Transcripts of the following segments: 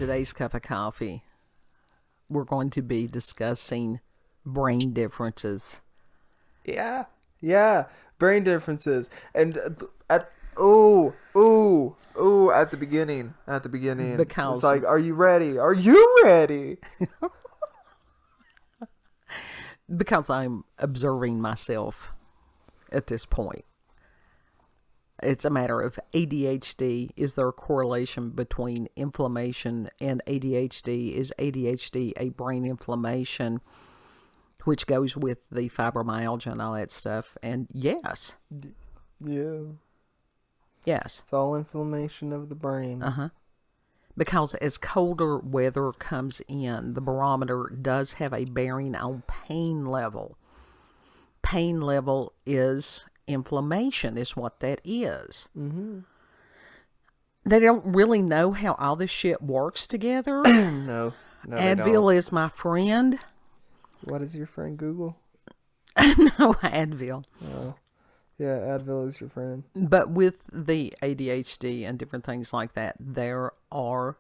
today's cup of coffee, we're going to be discussing brain differences. Yeah. Brain differences. And at the beginning. Because it's like, are you ready? Are you ready? Because I'm observing myself at this point. It's a matter of ADHD. Is there a correlation between inflammation and ADHD? Is ADHD a brain inflammation, which goes with the fibromyalgia and all that stuff? And yes. Yeah. Yes. It's all inflammation of the brain. Uh-huh. Because as colder weather comes in, the barometer does have a bearing on pain level. Pain level is inflammation, is what that is. Mm-hmm. They don't really know how all this shit works together. No, Advil is my friend. What is your friend, Google? No, Advil. Oh. Yeah, Advil is your friend. But with the ADHD and different things like that, there are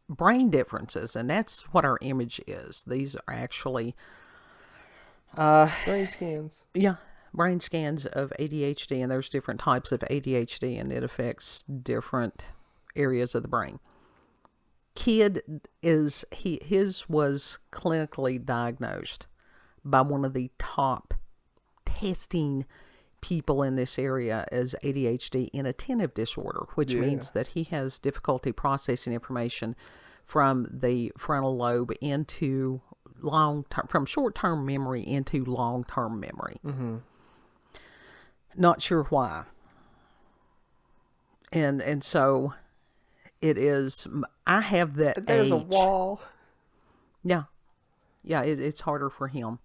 brain differences, and that's what our image is. These are actually brain scans. Yeah, brain scans of ADHD, and there's different types of ADHD, and it affects different areas of the brain. Kid his was clinically diagnosed by one of the top testing people in this area as ADHD inattentive disorder, which means that he has difficulty processing information from the frontal lobe into from short-term memory into long-term memory. Mm-hmm. Not sure why. And so it is, I have that There's age. a wall. Yeah, it's harder for him.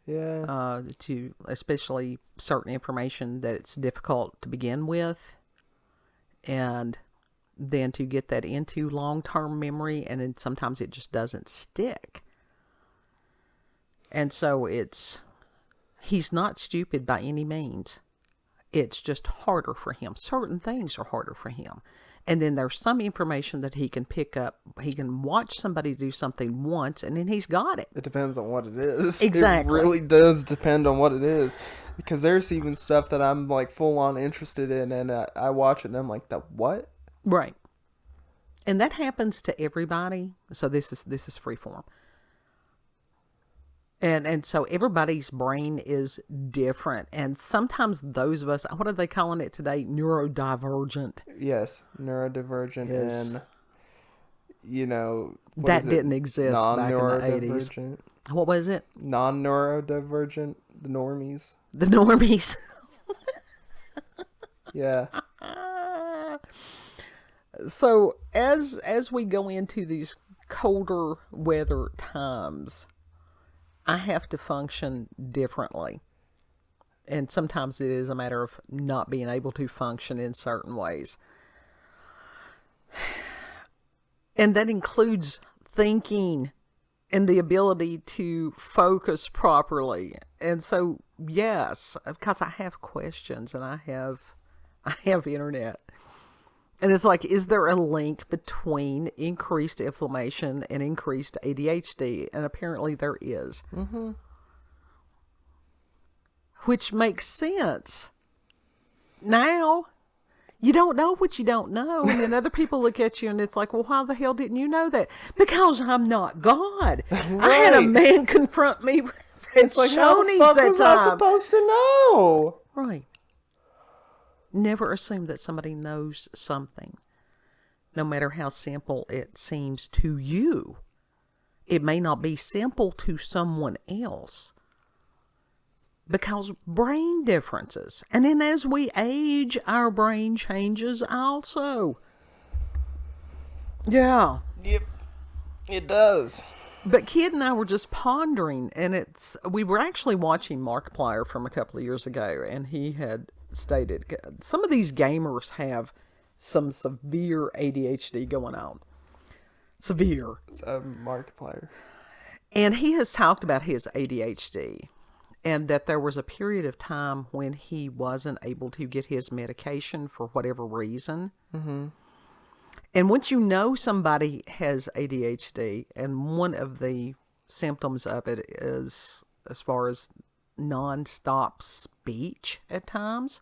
Yeah. To especially certain information that it's difficult to begin with, and then to get that into long-term memory, and then sometimes it just doesn't stick. And so he's not stupid by any means. It's just harder for him. Certain things are harder for him. And then there's some information that he can pick up. He can watch somebody do something once, and then he's got it. It depends on what it is. Exactly. It really does depend on what it is. Because there's even stuff that I'm like full on interested in, and I watch it and I'm like, the what? Right. And that happens to everybody. So this is freeform. And so everybody's brain is different. And sometimes those of us, what are they calling it today? Neurodivergent. Yes, neurodivergent. Yes. And, you know, that didn't exist back in the 80s. What was it? Non-neurodivergent. The normies. The normies. Yeah. So as we go into these colder weather times, I have to function differently. And sometimes it is a matter of not being able to function in certain ways. And that includes thinking and the ability to focus properly. And so, yes, because I have questions and I have internet. And it's like, is there a link between increased inflammation and increased ADHD? And apparently there is. Mm-hmm. Which makes sense. Now, you don't know what you don't know. And then other people look at you and it's like, well, why the hell didn't you know that? Because I'm not God. Right. I had a man confront me it's like, how the fuck was I supposed to know? Right. Never assume that somebody knows something, no matter how simple it seems to you. It may not be simple to someone else because brain differences. And then as we age, our brain changes also. Yeah. Yep, it does. But Kid and I were just pondering, and we were actually watching Markiplier from a couple of years ago, and he had stated some of these gamers have some severe ADHD going on. Severe. It's a Markiplier. And he has talked about his ADHD and that there was a period of time when he wasn't able to get his medication for whatever reason. Mm-hmm. And once you know somebody has ADHD, and one of the symptoms of it is, as far as nonstop speech at times.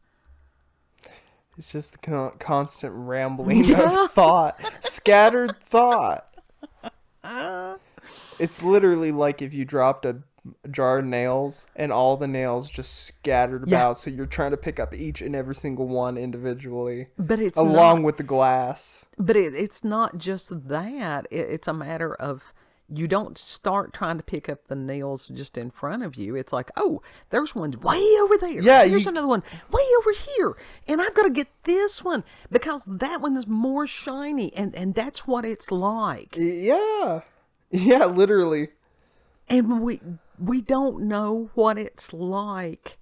It's just the constant rambling Yeah. of thought, scattered thought. It's literally like if you dropped a jar of nails and all the nails just scattered Yeah. about, so you're trying to pick up each and every single one individually, But it's along not, with the glass. but it's not just that. It's a matter of, you don't start trying to pick up the nails just in front of you. It's like, oh, there's one way over there. Yeah, Here's another one way over here. And I've got to get this one because that one is more shiny. And that's what it's like. Yeah. Yeah, literally. And we don't know what it's like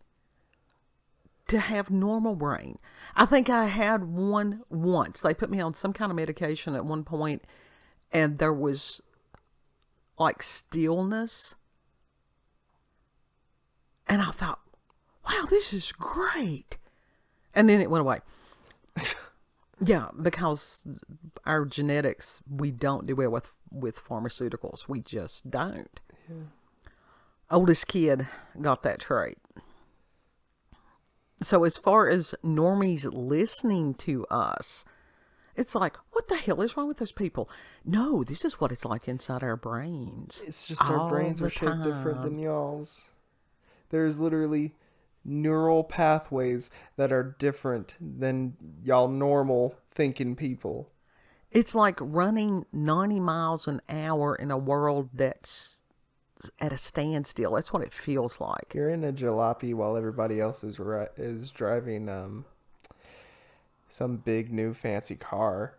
to have normal brain. I think I had one once. They put me on some kind of medication at one point, and there was like stillness. And I thought, wow, this is great. And then it went away. Yeah, because our genetics, we don't do well with pharmaceuticals. We just don't. Yeah. Oldest kid got that trait. So as far as normies listening to us, it's like, what the hell is wrong with those people? No, this is what it's like inside our brains. It's just our brains are shaped different than y'all's. There's literally neural pathways that are different than y'all normal thinking people. It's like running 90 miles an hour in a world that's at a standstill. That's what it feels like. You're in a jalopy while everybody else is driving some big new fancy car.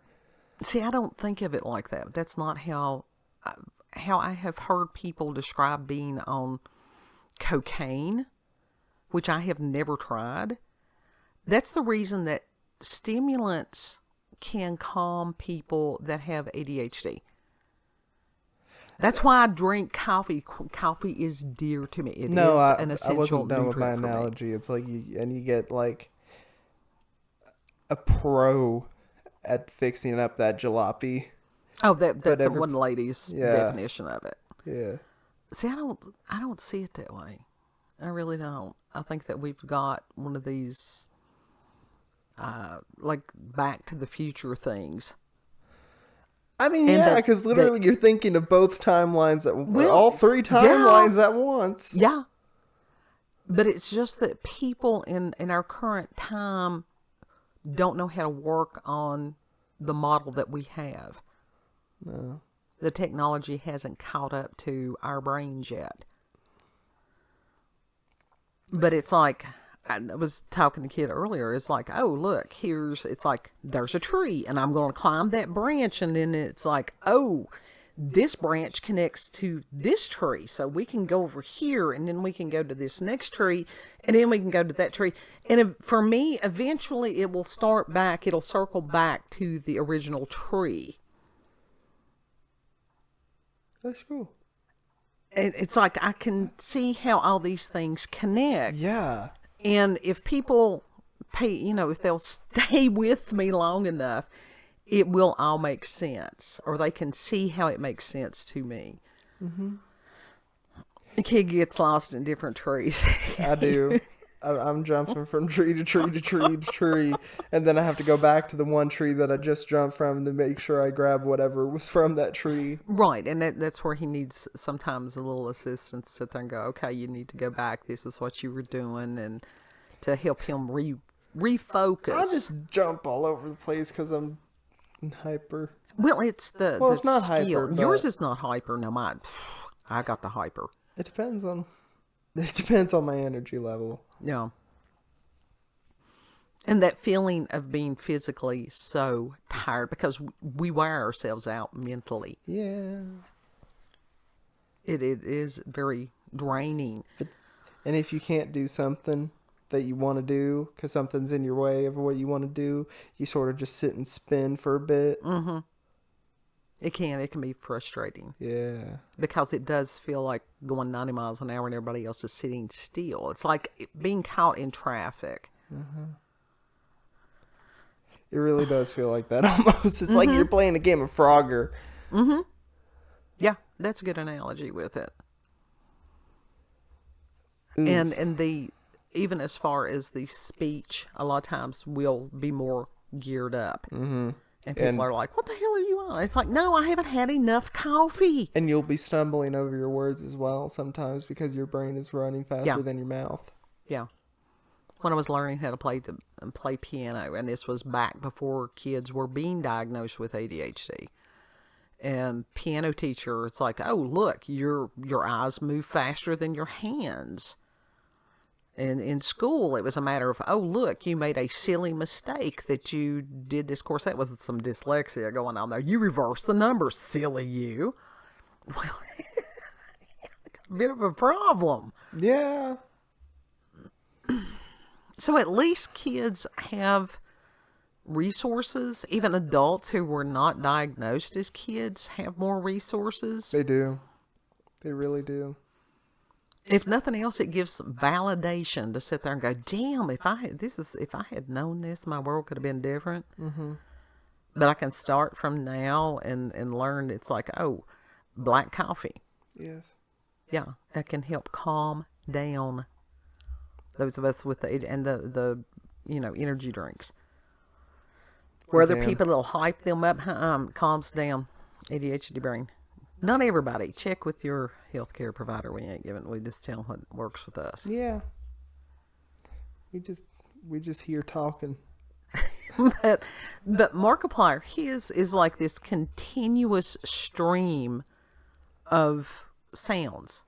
See, I don't think of it like that. That's not how I have heard people describe being on cocaine, which I have never tried. That's the reason that stimulants can calm people that have ADHD. That's why I drink coffee. Coffee is dear to me. It is an essential I wasn't done with my nutrient for me. analogy. It's like you get like a pro at fixing up that jalopy. Oh, that's one lady's definition of it. Yeah. See, I don't see it that way. I really don't. I think that we've got one of these like Back to the Future things. I mean, yeah, because literally you're thinking of both timelines all three timelines at once. Yeah. But it's just that people in our current time don't know how to work on the model that we have. No. The technology hasn't caught up to our brains yet. But it's like, I was talking to the kid earlier, it's like, oh, look, it's like, there's a tree, and I'm going to climb that branch, and then it's like, oh, this branch connects to this tree, so we can go over here, and then we can go to this next tree, and then we can go to that tree. And for me, eventually it'll circle back to the original tree. That's cool. It's like I can see how all these things connect. Yeah. And if people if they'll stay with me long enough, it will all make sense, or they can see how it makes sense to me. Mm-hmm. The kid gets lost in different trees. I do. I'm jumping from tree to tree to tree to tree, and then I have to go back to the one tree that I just jumped from to make sure I grab whatever was from that tree. Right, and that's where he needs sometimes a little assistance to sit there and go, okay, you need to go back. This is what you were doing, and to help him refocus. I just jump all over the place because I'm hyper. Well, it's it's not skill. hyper. But yours is not hyper. No, I got the hyper. It depends on my energy level. Yeah. And that feeling of being physically so tired, because we wear ourselves out mentally. Yeah. It is very draining. And if you can't do something that you want to do because something's in your way of what you want to do, you sort of just sit and spin for a bit. Mm-hmm. It can be frustrating. Yeah. Because it does feel like going 90 miles an hour and everybody else is sitting still. It's like being caught in traffic. Uh-huh. It really does feel like that almost. It's like you're playing a game of Frogger. Mm-hmm. Yeah, that's a good analogy with it. Oof. And the even as far as the speech, a lot of times will be more geared up. Mm-hmm. And people are like, what the hell are you on? It's like, no, I haven't had enough coffee. And you'll be stumbling over your words as well sometimes because your brain is running faster than your mouth. Yeah. When I was learning how to play piano, and this was back before kids were being diagnosed with ADHD. And piano teacher, it's like, oh, look, your eyes move faster than your hands. And in school, it was a matter of, oh, look, you made a silly mistake that you did this course. That was some dyslexia going on there. You reversed the numbers, silly you. Well, a bit of a problem. Yeah. So at least kids have resources. Even adults who were not diagnosed as kids have more resources. They do. They really do. If nothing else, it gives validation to sit there and go, damn, if I had known this, my world could have been different. Mm-hmm. But I can start from now and learn. It's like, oh, black coffee. Yes. Yeah, that can help calm down those of us with the energy drinks. Where other people will hype them up, calms down ADHD brain. Not everybody. Check with your healthcare provider. We just tell what works with us. Yeah. We just hear talking. but Markiplier, his is like this continuous stream of sounds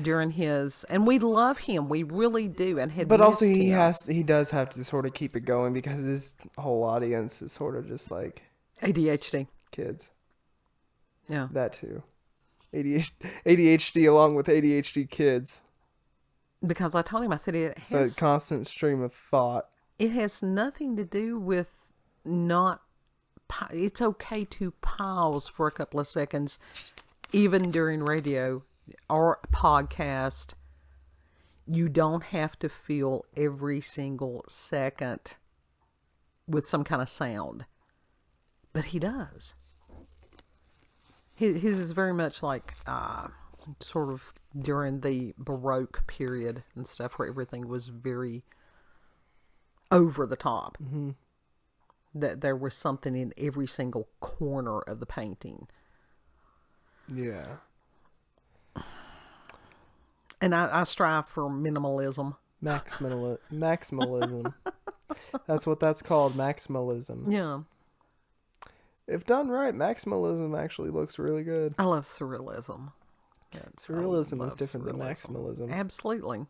during his, and we love him, we really do, and had but also him. he does have to sort of keep it going because his whole audience is sort of just like ADHD kids. Yeah, that too. ADHD along with ADHD kids. Because I told him, I said it has a constant stream of thought. It has nothing to do with not. It's okay to pause for a couple of seconds, even during radio or podcast. You don't have to fill every single second with some kind of sound, but he does. His is very much like sort of during the Baroque period and stuff, where everything was very over the top. Mm-hmm. That there was something in every single corner of the painting. Yeah. And I strive for minimalism. Maximalism. That's what that's called, maximalism. Yeah. If done right, maximalism actually looks really good. I love surrealism. Surrealism is different than maximalism. Absolutely.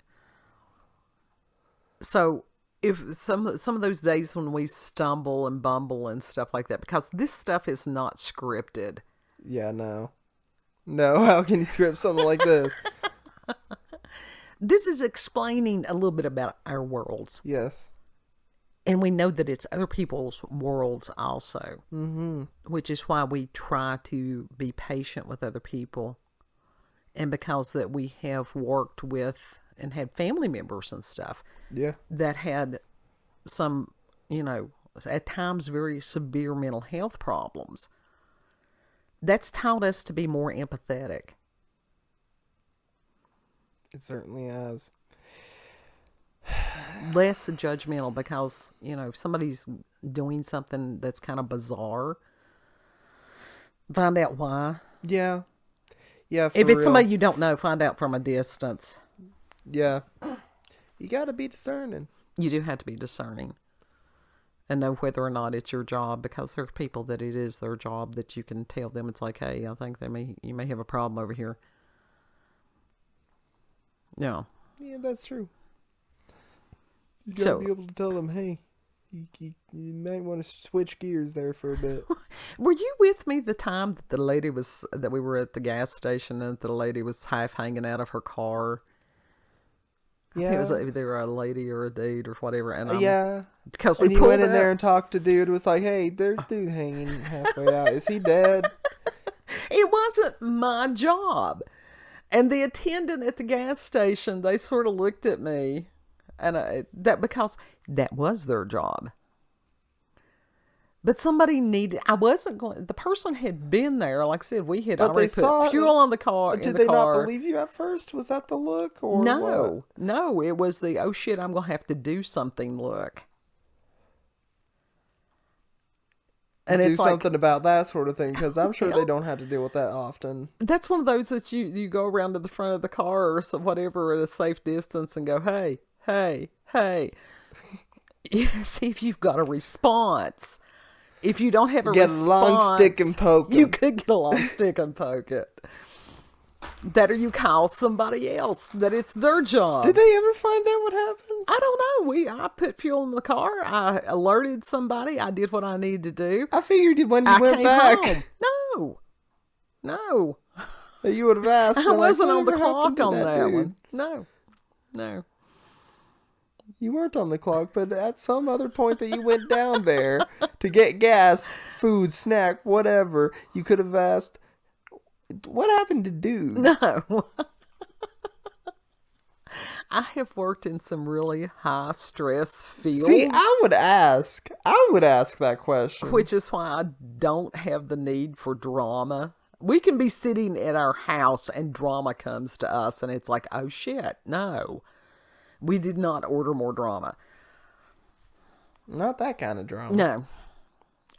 So, if some of those days when we stumble and bumble and stuff like that, because this stuff is not scripted. Yeah, no, how can you script something like this? This is explaining a little bit about our worlds. Yes. And we know that it's other people's worlds also. Mm-hmm. Which is why we try to be patient with other people. And because that we have worked with and had family members and stuff. Yeah. That had some, at times very severe mental health problems. That's taught us to be more empathetic. It certainly has. Less judgmental, because, if somebody's doing something that's kind of bizarre, find out why. Yeah. Yeah, if it's somebody you don't know, find out from a distance. Yeah. You got to be discerning. You do have to be discerning. And know whether or not it's your job, because there are people that it is their job that you can tell them, it's like, hey, I think you may have a problem over here. Yeah. Yeah, that's true. You got to be able to tell them, hey, you might want to switch gears there for a bit. Were you with me the time that we were at the gas station and the lady was half hanging out of her car? Yeah. I think it was either a lady or a dude or whatever. And yeah. Because we went in there and talked to dude. It was like, hey, there's dude hanging halfway out. Is he dead? It wasn't my job. And the attendant at the gas station, they sort of looked at me, and because that was their job. But somebody needed, I wasn't going, the person had been there. Like I said, we had But already they saw put fuel on the car. Did they not believe you at first? Was that the look or what? No, it was the, oh shit, I'm going to have to do something look. And do something about that sort of thing, because I'm sure they don't have to deal with that often. That's one of those that you go around to the front of the car or whatever at a safe distance and go, hey, hey, hey. See if you've got a response. If you don't have a response, get a long stick and poke it. You could get a long stick and poke it. That or you call somebody else that it's their job. Did they ever find out what happened? I don't know. I put fuel in the car. I alerted somebody. I did what I needed to do. I figured when you went back. Home. No. You would have asked. I wasn't on the clock on that one. No. You weren't on the clock, but at some other point that you went down there to get gas, food, snack, whatever, you could have asked, what happened to dude? No. I have worked in some really high stress fields. See, I would ask that question. Which is why I don't have the need for drama. We can be sitting at our house and drama comes to us and it's like, oh shit, no. We did not order more drama. Not that kind of drama. No.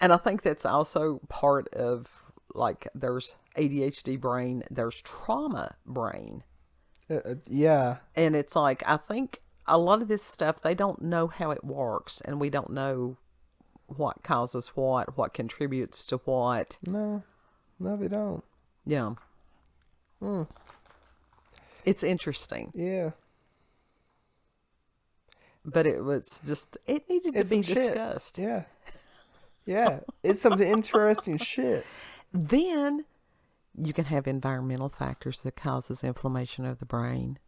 And I think that's also part of, like, there's ADHD brain, there's trauma brain. Yeah. And it's like, I think a lot of this stuff, they don't know how it works. And we don't know what causes what contributes to what. No, they don't. Yeah. It's interesting. Yeah. But it was just, it needed to be discussed. Yeah. Yeah. It's some interesting shit. Then you can have environmental factors that causes inflammation of the brain,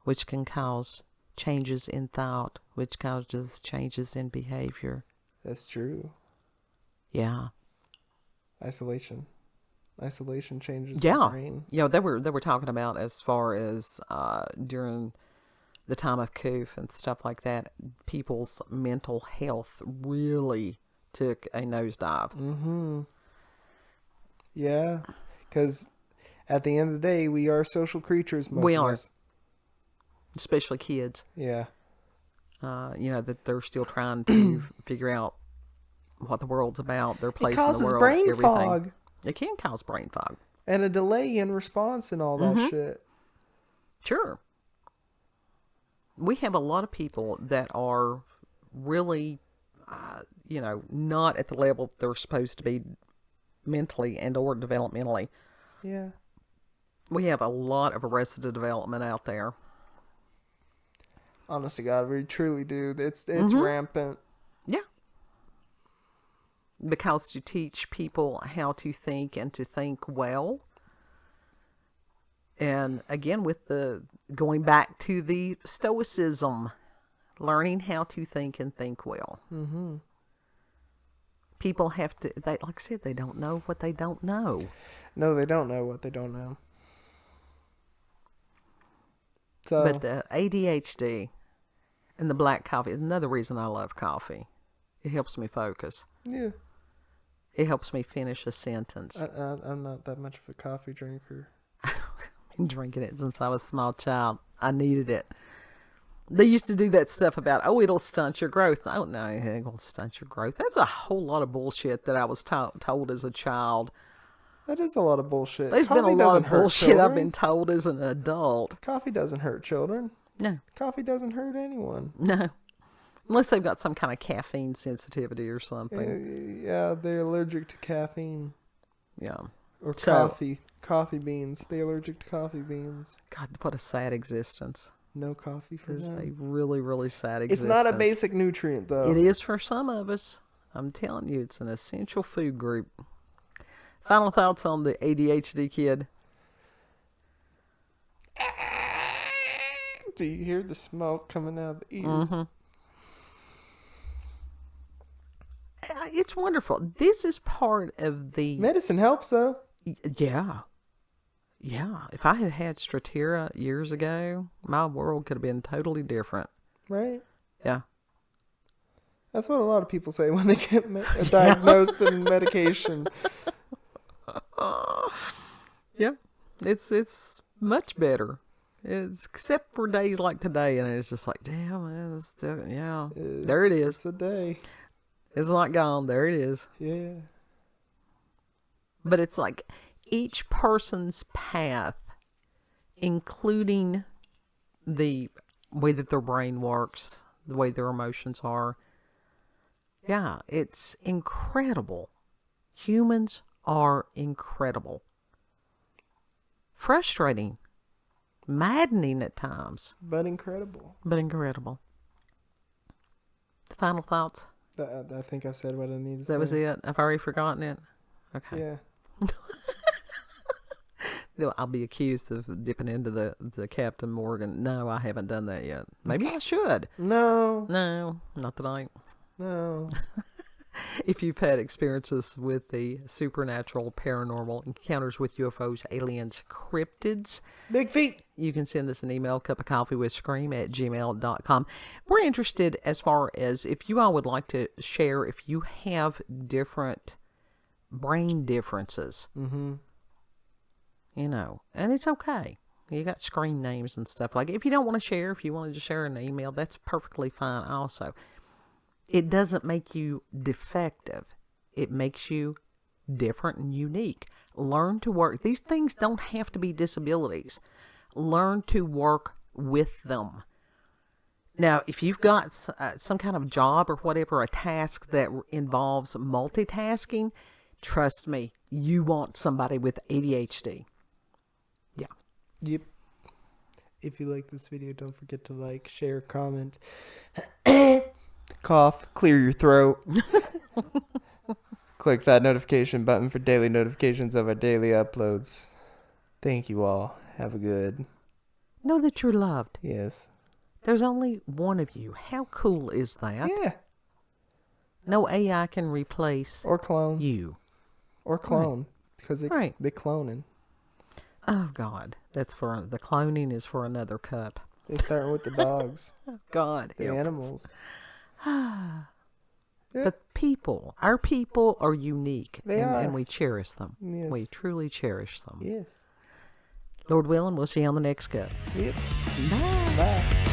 which can cause changes in thought, which causes changes in behavior. That's true. Yeah. Isolation changes the brain. Yeah, they were talking about as far as during the time of COOF and stuff like that, people's mental health really took a nosedive. Mm-hmm. Yeah, because at the end of the day, we are social creatures. We are. Especially kids. Yeah. That they're still trying to figure out what the world's about, their place in the world. It causes brain fog. It can cause brain fog. And a delay in response and all that shit. Sure. We have a lot of people that are really, not at the level they're supposed to be mentally and or developmentally. Yeah. We have a lot of arrested development out there. Honest to God, we truly do. It's rampant. Yeah. Because you teach people how to think and to think well. And again, with the going back to the stoicism, learning how to think and think well. Mm-hmm. People have to, like I said, they don't know what they don't know. No, they don't know what they don't know. So, but the ADHD and the black coffee is another reason I love coffee. It helps me focus. Yeah. It helps me finish a sentence. I'm not that much of a coffee drinker. I've been drinking it since I was a small child. I needed it. They used to do that stuff about, it'll stunt your growth. Oh, no, it ain't going to stunt your growth. There's a whole lot of bullshit that I was told as a child. That is a lot of bullshit. There's been a lot of bullshit I've been told as an adult. Coffee doesn't hurt children. No. Coffee doesn't hurt anyone. No. Unless they've got some kind of caffeine sensitivity or something. Yeah, they're allergic to caffeine. Yeah. Or coffee. Coffee beans. They're allergic to coffee beans. God, what a sad existence. No coffee for them. It's a really, really sad existence. It's not a basic nutrient, though. It is for some of us. I'm telling you, it's an essential food group. Final thoughts on the ADHD kid? Do you hear the smoke coming out of the ears? Mm-hmm. It's wonderful. This is part of the... Medicine helps, though. Yeah. Yeah. If I had had Stratera years ago, my world could have been totally different. Right? Yeah. That's what a lot of people say when they get diagnosed and medication. Yeah, it's much better. It's except for days like today, and it's just like, damn, it's still, yeah. There it is. It's a day. It's not gone. There it is. Yeah. But it's like each person's path, including the way that their brain works, the way their emotions are. Yeah, it's incredible. Humans are incredible. Frustrating. Maddening at times. But incredible. But incredible. Final thoughts? I think I said what I needed to say. That was it? I've already forgotten it? Okay. Yeah. I'll be accused of dipping into the Captain Morgan. No, I haven't done that yet. Maybe I should. No. No, not tonight. No. If you've had experiences with the supernatural, paranormal, encounters with UFOs, aliens, cryptids, Big feet. you can send us an email, cupofcoffeewithscream@gmail.com. We're interested as far as if you all would like to share if you have different brain differences. Mm-hmm. You know, and it's okay. You got screen names and stuff. Like, if you don't want to share, if you want to just share an email, that's perfectly fine also. It doesn't make you defective. It makes you different and unique. Learn to work. These things don't have to be disabilities. Learn to work with them. Now, if you've got some kind of job or whatever, a task that involves multitasking, trust me, you want somebody with ADHD. Yeah. Yep. If you like this video, don't forget to like, share, comment, cough, clear your throat. Click that notification button for daily notifications of our daily uploads. Thank you all. Have a good. Know that you're loved. Yes. There's only one of you. How cool is that? Yeah. No AI can replace Or clone. you. Or clone. Because they're cloning. Oh, God. That's for the cloning is for another cup. They start with the dogs. Oh, God. The help us. animals. But people, our people are unique. They are. And we cherish them. Yes. We truly cherish them. Yes. Lord willing, we'll see you on the next cup. Yep. Bye. Bye.